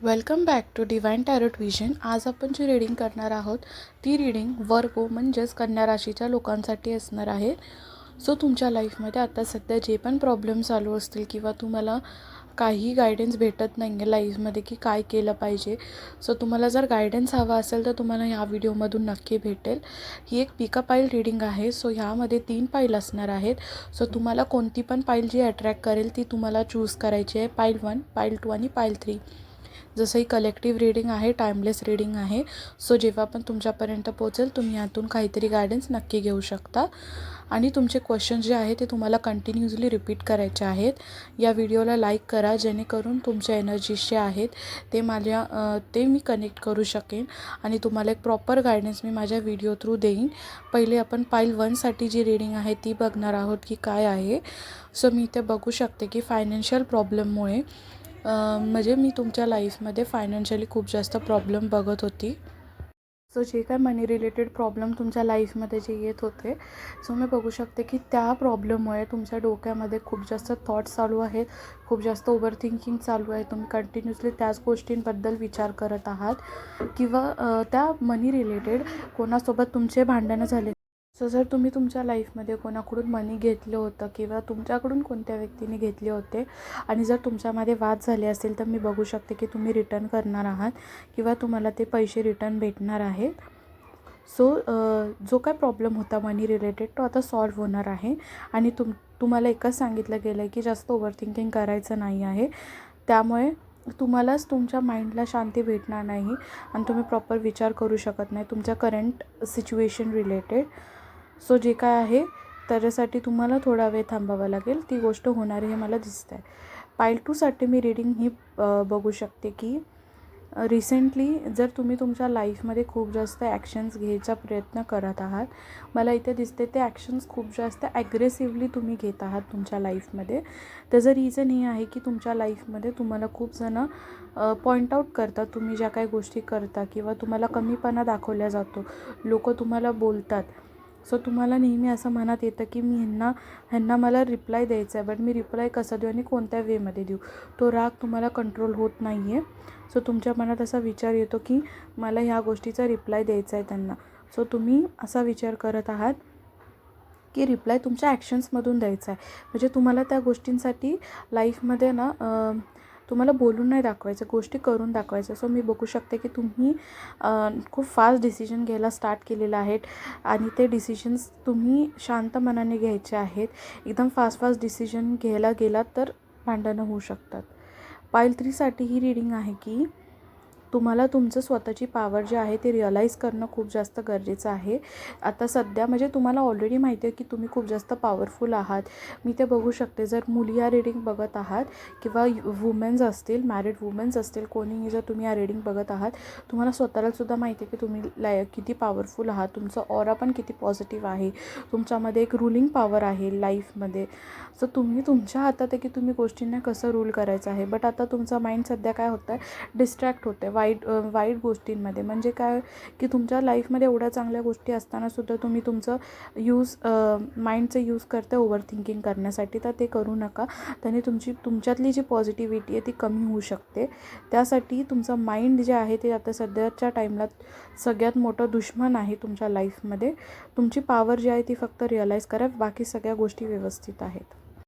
Welcome back to divine tarot vision. आज आपण जी reading करणार आहोत ती रीडिंग वर्गो म्हणजेच कन्या राशीच्या लोकांसाठी असणार आहे. सो तुमच्या लाईफमध्ये आता सध्या जे पण प्रॉब्लेम चालू असतील किंवा तुम्हाला काही गायडन्स भेटत नाही आहे लाईफमध्ये की काय केलं पाहिजे, सो तुम्हाला जर गायडन्स हवा असेल तर तुम्हाला ह्या व्हिडिओमधून नक्की भेटेल. ही एक पिका पाईल रीडिंग आहे. सो ह्यामध्ये 3 पाईल असणार आहेत. सो तुम्हाला कोणती पण पाईल जी अट्रॅक्ट करेल ती तुम्हाला चूज करायची आहे. पाईल 1, पाईल 2 आणि पाईल 3. जसं ही कलेक्टिव्ह रीडिंग आहे, टाईमलेस रीडिंग आहे. सो जेव्हा पण तुमच्यापर्यंत पोहोचेल तुम्ही यातून काहीतरी गायडन्स नक्की घेऊ शकता. आणि तुमचे क्वेश्चन जे आहे ते तुम्हाला कंटिन्युअसली रिपीट करायचे आहेत. या व्हिडिओला लाईक करा जेणेकरून तुमच्या एनर्जीज जे आहेत ते मी कनेक्ट करू शकेन आणि तुम्हाला एक प्रॉपर गायडन्स मी माझ्या व्हिडिओ थ्रू देईन. पहिले आपण पाईल 1साठी जी रीडिंग आहे ती बघणार आहोत की काय आहे. सो मी इथे बघू शकते की फायनान्शियल प्रॉब्लेममुळे म्हणजे मी तुमच्या लाईफमध्ये फायनान्शियली खूप जास्त प्रॉब्लेम बघत होती. सो जे काय मनी रिलेटेड प्रॉब्लेम तुमच्या लाईफमध्ये जे येत होते, सो मी बघू शकते की त्या प्रॉब्लेममुळे तुमच्या डोक्यामध्ये खूप जास्त थॉट्स चालू आहेत, खूप जास्त ओव्हर थिंकिंग चालू आहे. तुम्ही कंटिन्युअसली त्याच गोष्टींबद्दल विचार करत आहात किंवा त्या मनी रिलेटेड कोणासोबत तुमचे भांडणं झाले. सो जर तुम्ही तुमच्या लाईफमध्ये कोणाकडून मनी घेतलं होतं किंवा तुमच्याकडून कोणत्या व्यक्तीने घेतले होते आणि जर तुमच्यामध्ये वाद झाले असेल तर मी बघू शकते की तुम्ही रिटर्न करणार आहात किंवा तुम्हाला ते पैसे रिटर्न भेटणार आहेत. सो जो काय प्रॉब्लेम होता मनी रिलेटेड तो आता सॉल्व्ह होणार आहे. आणि तुम्हाला एकच सांगितलं गेलं आहे की जास्त ओव्हर थिंकिंग करायचं नाही आहे. त्यामुळे तुम्हालाच तुमच्या माइंडला शांती भेटणार नाही आणि तुम्ही प्रॉपर विचार करू शकत नाही तुमच्या करंट सिच्युएशन रिलेटेड. सो जे काय आहे त्याच्यासाठी तुम्हाला थोडा वेळ थांबावा लागेल. ती गोष्ट होणार हे मला दिसतं आहे. पाईल 2साठी मी रीडिंग ही बघू शकते की रिसेंटली जर तुम्ही तुमच्या लाईफमध्ये खूप जास्त ॲक्शन्स घ्यायचा प्रयत्न करत आहात, मला इथे दिसते ते ॲक्शन्स खूप जास्त ॲग्रेसिव्हली तुम्ही घेत आहात तुमच्या लाईफमध्ये. त्याचं रिझन हे आहे की तुमच्या लाईफमध्ये तुम्हाला खूप जणं पॉईंट आऊट करतात तुम्ही ज्या काही गोष्टी करता किंवा तुम्हाला कमीपणा दाखवला जातो. लोकं तुम्हाला बोलतात. सो तुम्हाला नेहमी असं मनात येतं की मी ह्यांना मला रिप्लाय द्यायचा आहे, बट मी रिप्लाय कसा देऊ आणि कोणत्या वेमध्ये देऊ. तो राग तुम्हाला कंट्रोल होत नाही आहे. सो तुमच्या मनात असा विचार येतो की मला ह्या गोष्टीचा रिप्लाय द्यायचा आहे त्यांना. सो तुम्ही असा विचार करत आहात की रिप्लाय तुमच्या ॲक्शन्समधून द्यायचा आहे. म्हणजे तुम्हाला त्या गोष्टींसाठी लाईफमध्ये तुम्हाला बोलून नाही दाखवायचं, गोष्टी करून दाखवायचं. सो मी बघू शकते की तुम्ही खूप फास्ट डिसिजन घ्यायला स्टार्ट केलेलं आहेत आणि ते डिसिजन्स तुम्ही शांत मनाने घ्यायचे आहेत. एकदम फास्ट डिसिजन घ्यायला गेलात तर भांडणं होऊ शकतात. पाईल 3साठी ही रीडिंग आहे की तुम्हाला तुमचं स्वतःची पॉवर जे आहे ते रिअलाईज करणं खूप जास्त गरजेचं आहे. आता सध्या म्हणजे तुम्हाला ऑलरेडी माहिती आहे की तुम्ही खूप जास्त पॉवरफुल आहात. मी ते बघू शकते. जर मुली या रीडिंग बघत आहात किंवा वुमेन्स असतील, मॅरिड वुमेन्स असतील, कोणीही जर तुम्ही या रीडिंग बघत आहात, तुम्हाला स्वतःलासुद्धा माहिती आहे की तुम्ही किती पॉवरफुल आहात. तुमचं ऑरा पण किती पॉझिटिव्ह आहे. तुमच्यामध्ये एक रूलिंग पॉवर आहे लाईफमध्ये. सो तुमच्या हातात आहे की तुम्ही गोष्टींना कसं रूल करायचं आहे. बट आता तुमचा माइंड सध्या काय होतं आहे, डिस्ट्रॅक्ट होतं आहे वाईट गोष्टींमध्ये. म्हणजे काय की तुमच्या लाईफमध्ये एवढ्या चांगल्या गोष्टी असतानासुद्धा तुम्ही तुमचं माइंडचं यूज करता ओव्हर थिंकिंग करण्यासाठी. तर ते करू नका. त्याने तुमच्यातली जी पॉझिटिव्हिटी आहे ती कमी होऊ शकते. त्यासाठी तुमचं माइंड जे आहे ते आता सध्याच्या टाईमला सगळ्यात मोठं दुश्मन आहे तुमच्या लाईफमध्ये. तुमची पॉवर जी आहे ती फक्त रिअलाईज करा. बाकी सगळ्या गोष्टी व्यवस्थित आहेत.